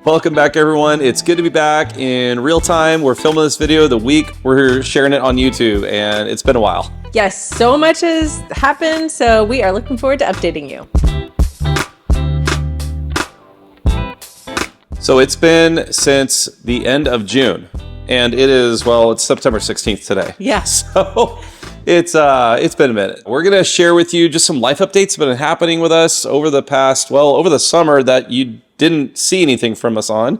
Welcome back, everyone. It's good to be back in real time. We're filming this video the week we're sharing it on YouTube, and it's been a while. Yes, so much has happened, so we are looking forward to updating you. So it's been since the end of June, and it is, well, it's September 16th today. Yes. So it's been a minute. We're going to share with you just some life updates that have been happening with us over the past, over the summer that you didn't see anything from us on.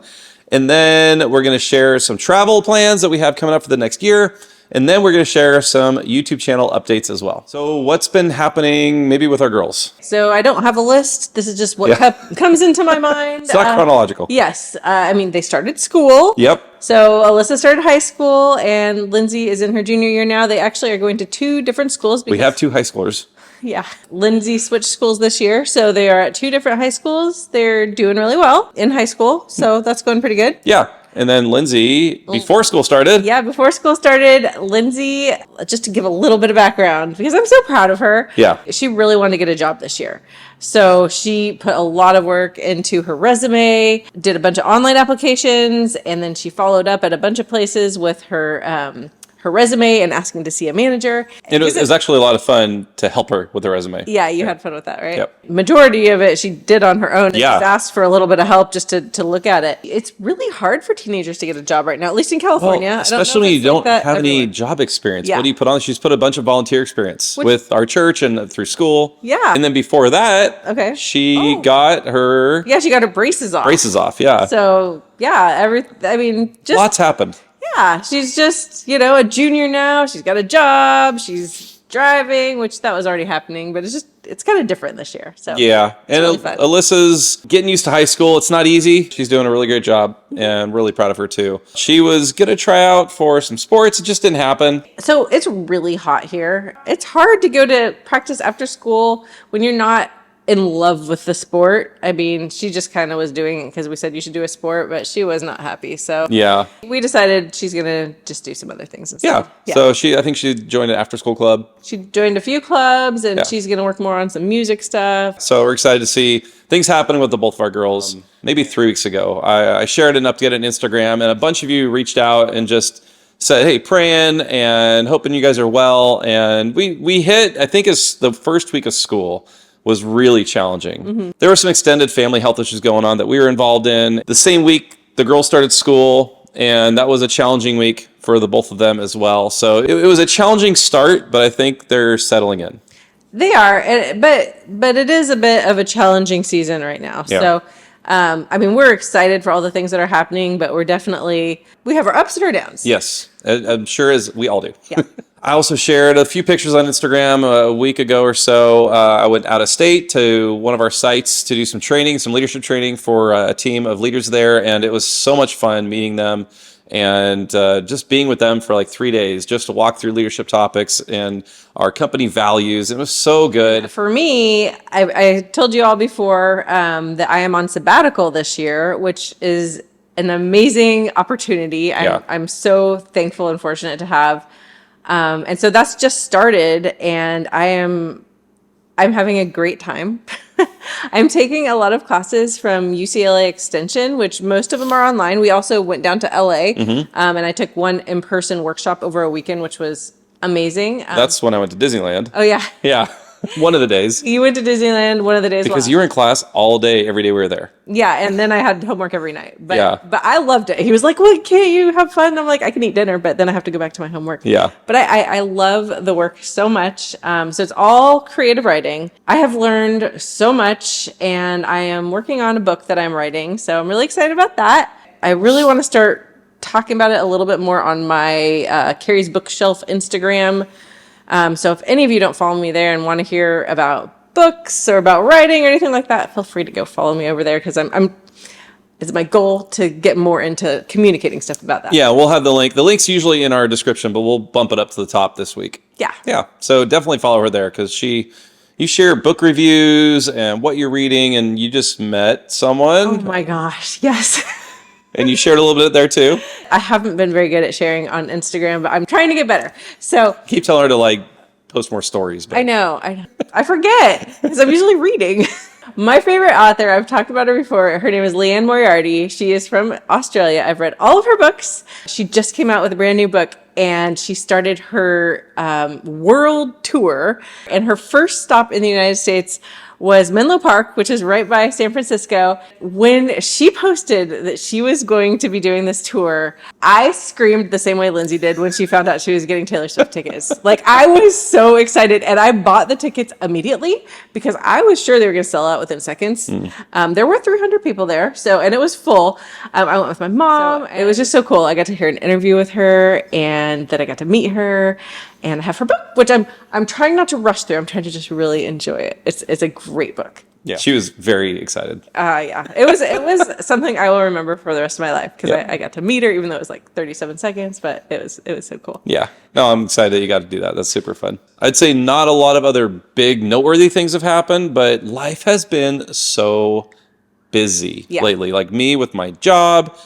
And then we're going to share some travel plans that we have coming up for the next year. And then we're going to share some YouTube channel updates as well. So what's been happening maybe with our girls? So I don't have a list. This is just what comes into my mind. It's not chronological. Yes. I mean, they started school. Yep. So Alyssa started high school and Lindsay is in her junior year now. They actually are going to two different schools. We have two high schoolers. Yeah. Lindsay switched schools this year. So they are at two different high schools. They're doing really well in high school. So that's going pretty good. Yeah. And then Lindsay, before school started. Yeah, before school started, Lindsay, just to give a little bit of background, because I'm so proud of her. Yeah. She really wanted to get a job this year. So she put a lot of work into her resume, did a bunch of online applications, and then she followed up at a bunch of places with her resume and asking to see a manager. And it was actually a lot of fun to help her with her resume. Yeah, you had fun with that, right? Yep. Majority of it she did on her own and Yeah. just asked for a little bit of help just to look at it. It's really hard for teenagers to get a job right now, at least in California. Well, especially when you don't have any job experience. Yeah. What do you put on? She's put a bunch of volunteer experience with our church and through school. Yeah. And then before that, she got her she got her braces off. Yeah. So just lots happened. Yeah, she's just, a junior now. She's got a job. She's driving, which that was already happening, but it's kind of different this year. So yeah, and really fun. Alyssa's getting used to high school. It's not easy. She's doing a really great job, and really proud of her too. She was gonna try out for some sports. It just didn't happen. So it's really hot here. It's hard to go to practice after school when you're not in love with the sport. I mean, she just kind of was doing it because we said you should do a sport, but she was not happy. So yeah, we decided she's gonna just do some other things instead. Yeah. So I think she joined an after school club. She joined a few clubs, and she's gonna work more on some music stuff. So we're excited to see things happening with both of our girls. Maybe 3 weeks ago, I shared an update on Instagram, and a bunch of you reached out and just said, hey, praying and hoping you guys are well. And we hit, I think it's the first week of school was really challenging. Mm-hmm. There were some extended family health issues going on that we were involved in. The same week, the girls started school, and that was a challenging week for the both of them as well. So it was a challenging start, but I think they're settling in. They are, but it is a bit of a challenging season right now. Yeah. So, we're excited for all the things that are happening, but we have our ups and our downs. Yes, I'm sure as we all do. Yeah. I also shared a few pictures on Instagram a week ago or so. I went out of state to one of our sites to do some training, some leadership training for a team of leaders there. And it was so much fun meeting them and just being with them for like 3 days, just to walk through leadership topics and our company values. It was so good. For me, I told you all before that I am on sabbatical this year, which is an amazing opportunity. I'm so thankful and fortunate to have. And so that's just started, and I'm having a great time. I'm taking a lot of classes from UCLA Extension, which most of them are online. We also went down to LA, and I took one in-person workshop over a weekend, which was amazing. That's when I went to Disneyland. Oh, yeah. Yeah. One of the days. You went to Disneyland one of the days. Because you were in class all day, every day we were there. Yeah, and then I had homework every night. But I loved it. He was like, well, can't you have fun? I'm like, I can eat dinner, but then I have to go back to my homework. Yeah. But I love the work so much. So it's all creative writing. I have learned so much, and I am working on a book that I'm writing. So I'm really excited about that. I really want to start talking about it a little bit more on my Carrie's Bookshelf Instagram. So if any of you don't follow me there and want to hear about books or about writing or anything like that, feel free to go follow me over there, because it's my goal to get more into communicating stuff about that. Yeah, we'll have the link. The link's usually in our description, but we'll bump it up to the top this week. Yeah. Yeah. So definitely follow her there, because you share book reviews and what you're reading, and you just met someone. Oh my gosh. Yes. And you shared a little bit there too. I haven't been very good at sharing on Instagram, but I'm trying to get better. So keep telling her to post more stories. But I know. I forget because I'm usually reading. My favorite author, I've talked about her before. Her name is Leanne Moriarty. She is from Australia. I've read all of her books. She just came out with a brand new book, and she started her world tour. And her first stop in the United States was Menlo Park, which is right by San Francisco. When she posted that she was going to be doing this tour, I screamed the same way Lindsay did when she found out she was getting Taylor Swift tickets. Like, I was so excited, and I bought the tickets immediately because I was sure they were going to sell out within seconds. There were 300 people there, and it was full. I went with my mom. It was just so cool. I got to hear an interview with her, and then I got to meet her and have her book, which I'm trying not to rush through. I'm trying to just really enjoy it. It's a great book. Yeah, she was very excited. Yeah, it was something I will remember for the rest of my life because I got to meet her, even though it was like 37 seconds, but it was so cool. Yeah, no, I'm excited that you got to do that. That's super fun. I'd say not a lot of other big noteworthy things have happened, but life has been so busy lately. Like me with my job,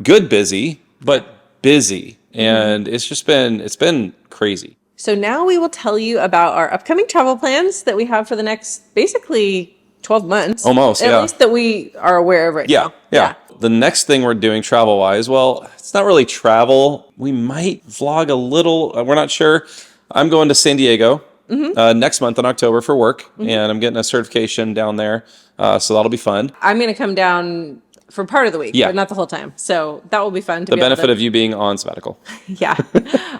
good busy, but busy, and it's been crazy. So now we will tell you about our upcoming travel plans that we have for the next basically 12 months. Almost, At least that we are aware of right now. Yeah. The next thing we're doing travel-wise, well, it's not really travel. We might vlog a little. We're not sure. I'm going to San Diego next month in October for work, and I'm getting a certification down there, so that'll be fun. I'm going to come down for part of the week, but not the whole time. So that will be fun. The benefit of you being on sabbatical. Yeah.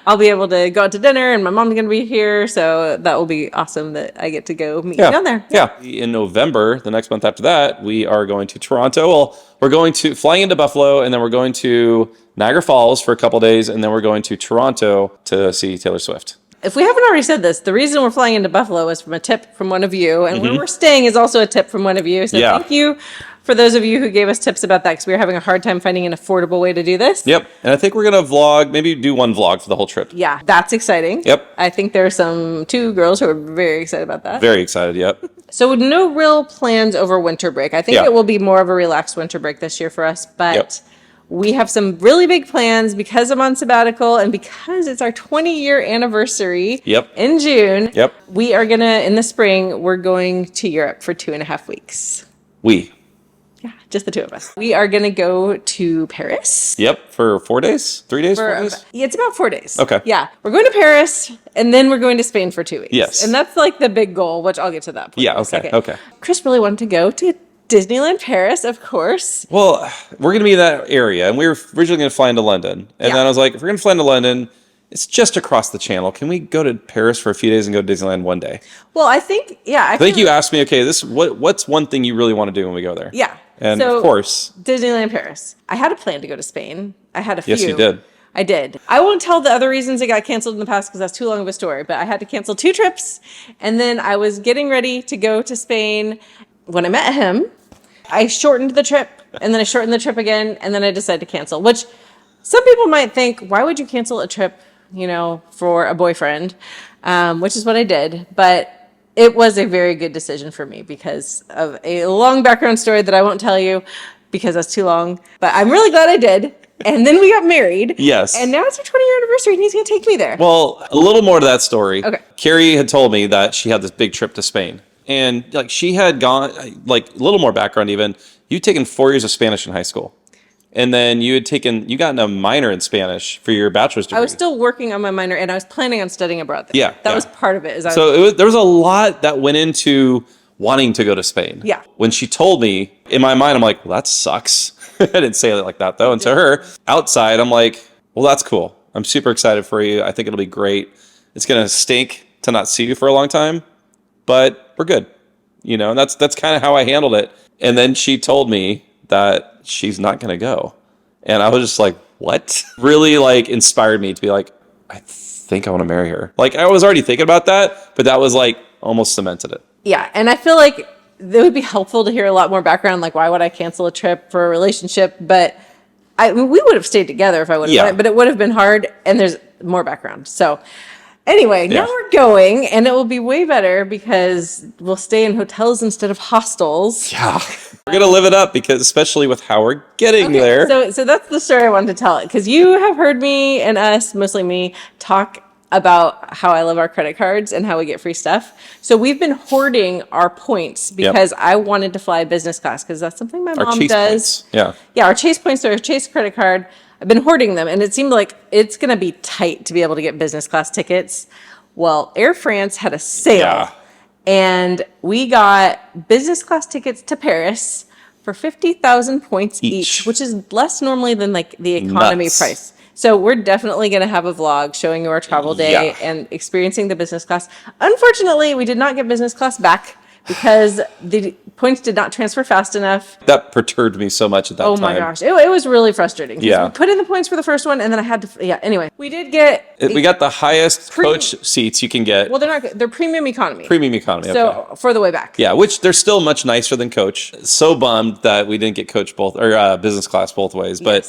I'll be able to go out to dinner, and my mom's going to be here. So that will be awesome that I get to go meet you down there. Yeah. In November, the next month after that, we are going to Toronto. Well, we're flying into Buffalo, and then we're going to Niagara Falls for a couple days, and then we're going to Toronto to see Taylor Swift. If we haven't already said this, the reason we're flying into Buffalo is from a tip from one of you, and where we're staying is also a tip from one of you. So thank you for those of you who gave us tips about that, because we were having a hard time finding an affordable way to do this. Yep. And I think we're going to vlog, maybe do one vlog for the whole trip. Yeah, that's exciting. Yep. I think there are two girls who are very excited about that. Very excited, yep. So no real plans over winter break. I think it will be more of a relaxed winter break this year for us, but we have some really big plans because I'm on sabbatical and because it's our 20-year anniversary in June. Yep. We are in the spring, we're going to Europe for 2.5 weeks. Yeah, just the two of us. We are going to go to Paris. Yep, for 4 days? 3 days, 4 days? It's about 4 days. Okay. Yeah, we're going to Paris, and then we're going to Spain for 2 weeks. Yes. And that's like the big goal, which I'll get to that point. Yeah, okay. Chris really wanted to go to Disneyland Paris, of course. Well, we're going to be in that area, and we were originally going to fly into London. And then I was like, if we're going to fly into London, it's just across the channel. Can we go to Paris for a few days and go to Disneyland one day? Well, I think, I think you asked me, okay, what's one thing you really want to do when we go there? Yeah. And of course, Disneyland Paris. I had a plan to go to Spain. I had a few. Yes, you did. I did. I won't tell the other reasons it got canceled in the past because that's too long of a story, but I had to cancel 2 trips. And then I was getting ready to go to Spain. When I met him, I shortened the trip, and then I shortened the trip again, and then I decided to cancel, which some people might think, why would you cancel a trip, for a boyfriend? Which is what I did. But it was a very good decision for me because of a long background story that I won't tell you because that's too long. But I'm really glad I did. And then we got married. Yes. And now it's our 20-year anniversary, and he's going to take me there. Well, a little more to that story. Okay. Carrie had told me that she had this big trip to Spain. And she had gone, a little more background even, you'd taken 4 years of Spanish in high school. And then you got a minor in Spanish for your bachelor's degree. I was still working on my minor, and I was planning on studying abroad there. Yeah. That was part of it. There was a lot that went into wanting to go to Spain. Yeah. When she told me, in my mind, I'm like, well, that sucks. I didn't say it like that, though. And to her, outside, I'm like, well, that's cool. I'm super excited for you. I think it'll be great. It's going to stink to not see you for a long time, but we're good. And that's kind of how I handled it. And then she told me that she's not going to go. And I was just like, what? Really inspired me to be like, I think I want to marry her. I was already thinking about that, but that was almost cemented it. Yeah. And I feel like it would be helpful to hear a lot more background. Why would I cancel a trip for a relationship? But we would have stayed together if I would have done it, but it would have been hard. And there's more background. So anyway, now we're going, and it will be way better because we'll stay in hotels instead of hostels. Yeah. We're going to live it up because especially with how we're getting there. So that's the story I wanted to tell it because you have heard me and us, mostly me, talk about how I love our credit cards and how we get free stuff. So we've been hoarding our points because I wanted to fly business class because that's something my mom Chase does. points. Yeah. Yeah, our Chase points or our Chase credit card. I've been hoarding them, and it seemed like it's going to be tight to be able to get business class tickets. Well, Air France had a sale, Yeah. and we got business class tickets to Paris for 50,000 points each, which is less normally than like the economy price. So we're definitely going to have a vlog showing you our travel day and experiencing the business class. Unfortunately, we did not get business class back because the points did not transfer fast enough. That perturbed me so much at that time. Oh my gosh. It was really frustrating. Yeah. We put in the points for the first one and then I had to, anyway. We did get... We got the highest coach seats you can get. Well, they're premium economy. Premium economy, So for the way back. Yeah, which they're still much nicer than coach. So bummed that we didn't get coach both, or business class both ways. But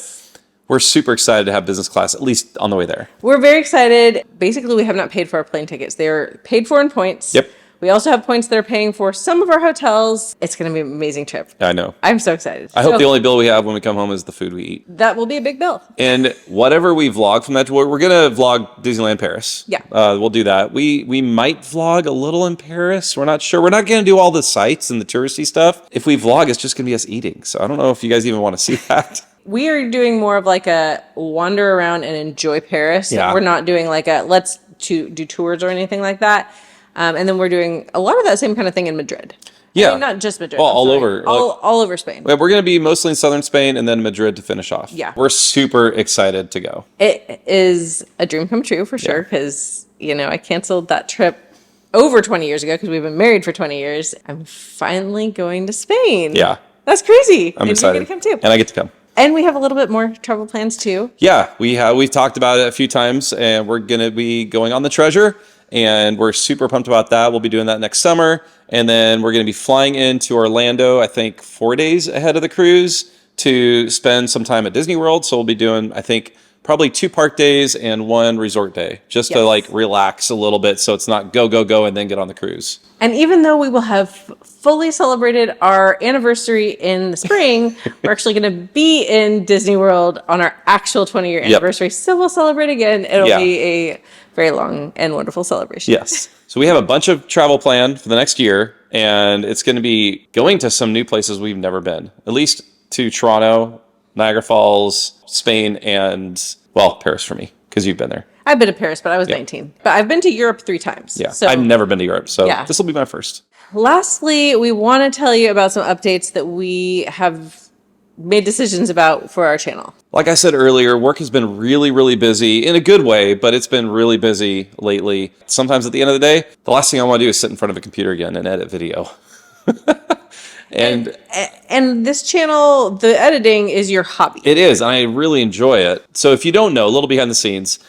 we're super excited to have business class, at least on the way there. We're very excited. Basically, we have not paid for our plane tickets. They're paid for in points. Yep. We also have points that are paying for some of our hotels. It's going to be an amazing trip. I know. I'm so excited. I hope the only bill we have when we come home is the food we eat. That will be a big bill. And whatever we vlog from that, we're going to vlog Disneyland Paris. Yeah. We'll do that. We might vlog a little in Paris. We're not sure. We're not going to do all the sights and the touristy stuff. If we vlog, it's just going to be us eating. So I don't know if you guys even want to see that. We are doing more of like a wander around and enjoy Paris. Yeah. We're not doing like let's do tours or anything like that. And then we're doing a lot of that same kind of thing in Madrid. Yeah. I mean, not just Madrid. Well, all over. All over Spain. We're going to be mostly in southern Spain and then Madrid to finish off. Yeah. We're super excited to go. It is a dream come true for sure because, I canceled that trip over 20 years ago because we've been married for 20 years. I'm finally going to Spain. Yeah. That's crazy. I'm excited. You're going to come too. And I get to come. And we have a little bit more travel plans too. Yeah, we've talked about it a few times, and we're going to be going on the Treasure, and we're super pumped about that. We'll be doing that next summer, and then we're going to be flying into Orlando, I think 4 days ahead of the cruise to spend some time at Disney World. So we'll be doing, I think, probably 2 park days and 1 resort day, just to like relax a little bit so it's not go, go, go, and then get on the cruise. And even though we will have fully celebrated our anniversary in the spring, we're actually going to be in Disney World on our actual 20-year anniversary. So we'll celebrate again. It'll be a very long and wonderful celebration. Yes. So we have a bunch of travel planned for the next year, and it's going to be going to some new places we've never been, at least to Toronto, Niagara Falls, Spain, and, well, Paris for me, because you've been there. I've been to Paris, but I was 19. But I've been to Europe 3 times. Yeah, so, I've never been to Europe, so this will be my first. Lastly, we want to tell you about some updates that we have made decisions about for our channel. Like I said earlier, work has been really, really busy in a good way, but it's been really busy lately. Sometimes at the end of the day, the last thing I want to do is sit in front of a computer again and edit video. And this channel, the editing is your hobby. It is, and I really enjoy it. So if you don't know, a little behind the scenes,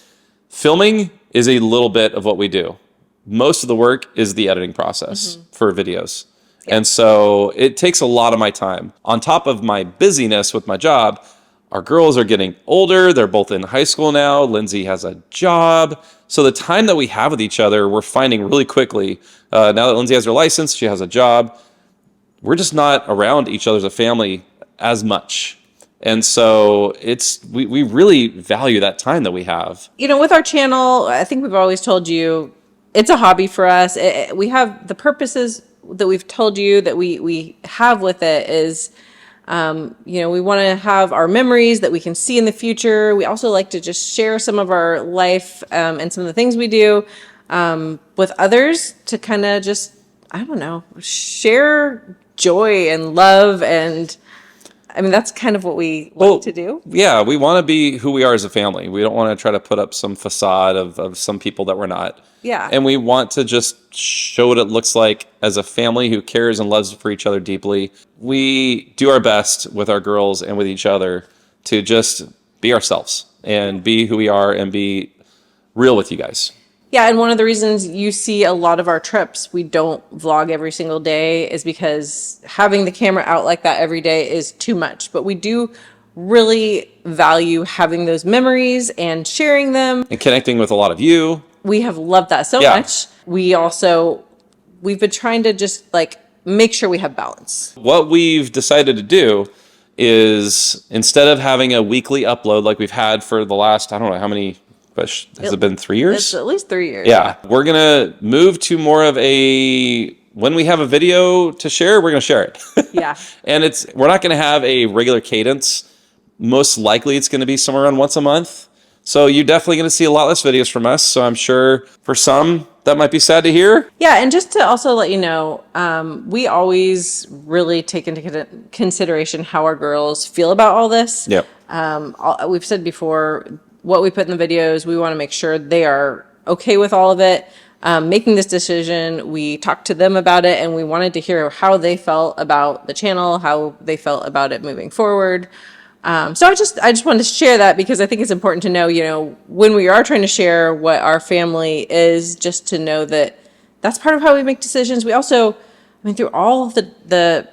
filming is a little bit of what we do. Most of the work is the editing process for videos. Yeah. And so it takes a lot of my time. On top of my busyness with my job, our girls are getting older. They're both in high school now. Lindsay has a job. So the time that we have with each other, we're finding really quickly. Now that Lindsay has her license, she has a job. We're just not around each other as a family as much. And so we really value that time that we have. With our channel, I think we've always told you, it's a hobby for us. We have the purposes that we've told you that we have with it is, we want to have our memories that we can see in the future. We also like to just share some of our life and some of the things we do with others to kind of just, I don't know, share joy and love. And I mean, that's kind of what we like to do. Yeah, we want to be who we are as a family. We don't want to try to put up some facade of some people that we're not. Yeah. And we want to just show what it looks like as a family who cares and loves for each other deeply. We do our best with our girls and with each other to just be ourselves and be who we are and be real with you guys. Yeah, and one of the reasons you see a lot of our trips, we don't vlog every single day, is because having the camera out like that every day is too much. But we do really value having those memories and sharing them. And connecting with a lot of you. We have loved that so much. We've been trying to just make sure we have balance. What we've decided to do is instead of having a weekly upload like we've had for the last, I don't know how many Gosh, has it been 3 years? It's at least 3 years. Yeah. We're going to move to more of a, when we have a video to share, we're going to share it. Yeah. And we're not going to have a regular cadence. Most likely it's going to be somewhere around once a month. So you're definitely going to see a lot less videos from us. So I'm sure for some that might be sad to hear. Yeah, and just to also let you know, we always really take into consideration how our girls feel about all this. Yep. We've said before, what we put in the videos, we want to make sure they are okay with all of it. Making this decision, we talked to them about it, and we wanted to hear how they felt about the channel, how they felt about it moving forward. So I just wanted to share that because I think it's important to know, you know, when we are trying to share what our family is, just to know that that's part of how we make decisions. We also, I mean, through all of the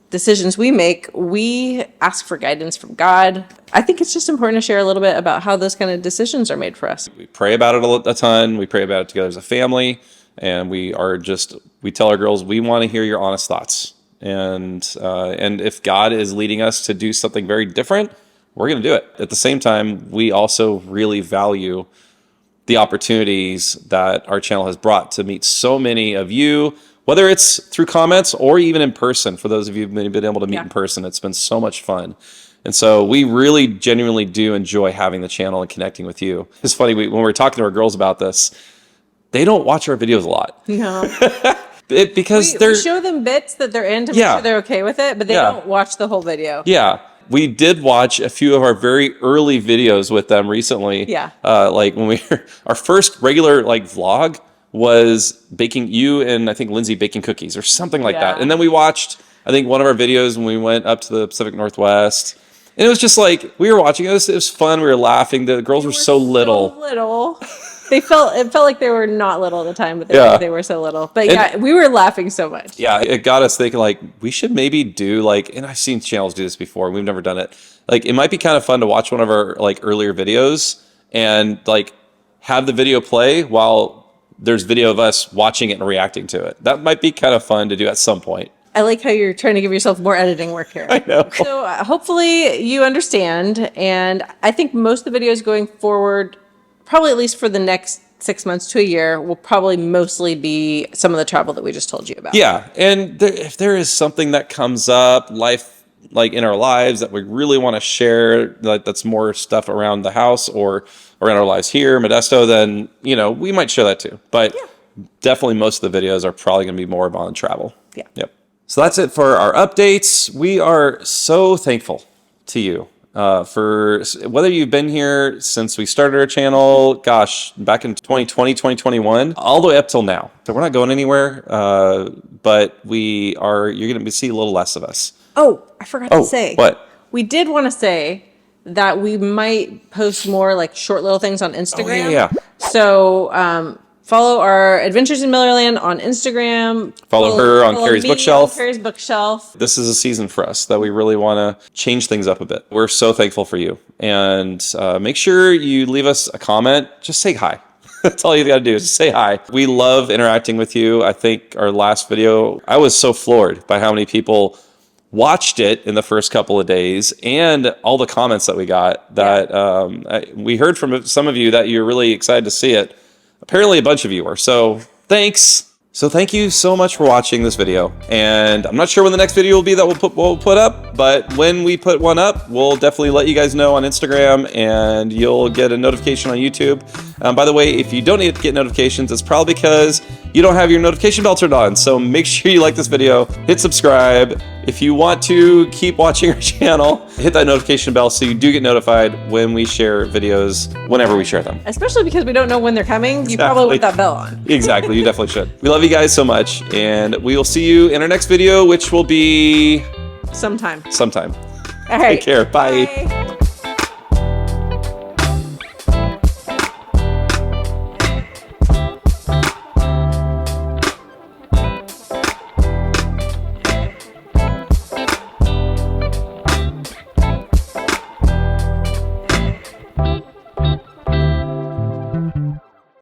decisions we make, we ask for guidance from God. I think it's just important to share a little bit about how those kind of decisions are made for us. We pray about it a ton. We pray about it together as a family. And we tell our girls, we want to hear your honest thoughts. And if God is leading us to do something very different, we're going to do it. At the same time, we also really value the opportunities that our channel has brought to meet so many of you, whether it's through comments or even in person. For those of you who've been able to meet in person, it's been so much fun. And so we really genuinely do enjoy having the channel and connecting with you. It's funny, when we were talking to our girls about this, they don't watch our videos a lot. No. Because we show them bits that they're in to make sure they're okay with it, but they don't watch the whole video. Yeah. We did watch a few of our very early videos with them recently. Yeah. Like when our first regular vlog was baking, you and I think Lindsay baking cookies or something like that. And then we watched, I think, one of our videos when we went up to the Pacific Northwest. And it was just like, we were watching, it was fun, we were laughing, the girls were so little. It felt like they were not little at the time, but they were so little. But we were laughing so much. Yeah, it got us thinking we should maybe do and I've seen channels do this before, we've never done it. It might be kind of fun to watch one of our earlier videos and have the video play while there's video of us watching it and reacting to it. That might be kind of fun to do at some point. I like how you're trying to give yourself more editing work here. I know. So hopefully you understand. And I think most of the videos going forward, probably at least for the next 6 months to a year, will probably mostly be some of the travel that we just told you about. Yeah. And if there is something that comes up, in our lives that we really want to share, that's more stuff around the house or around our lives here, Modesto, then, we might share that too. But definitely most of the videos are probably going to be more about travel. Yeah. Yep. So that's it for our updates. We are so thankful to you for whether you've been here since we started our channel, back in 2020, 2021, all the way up till now. So we're not going anywhere, but you're going to see a little less of us. Oh, I forgot to say. What? We did want to say that we might post more short little things on Instagram. Oh, yeah. So, follow our Adventures in Millerland on Instagram. Follow her on Carrie's Bookshelf. Carrie's Bookshelf. This is a season for us that we really want to change things up a bit. We're so thankful for you. And make sure you leave us a comment. Just say hi. That's all you got to do is just say hi. We love interacting with you. I think our last video, I was so floored by how many people watched it in the first couple of days and all the comments that we got that we heard from some of you that you're really excited to see it. Apparently a bunch of you were. So thanks. So thank you so much for watching this video. And I'm not sure when the next video will be that we'll put up, but when we put one up, we'll definitely let you guys know on Instagram and you'll get a notification on YouTube. By the way, if you don't get notifications, it's probably because you don't have your notification bell turned on. So make sure you like this video, hit subscribe. If you want to keep watching our channel, hit that notification bell so you do get notified when we share videos, whenever we share them. Especially because we don't know when they're coming. You probably want that bell on. Exactly. You definitely should. We love you guys so much. And we will see you in our next video, which will be sometime. Sometime. All right. Take care. Bye. Bye.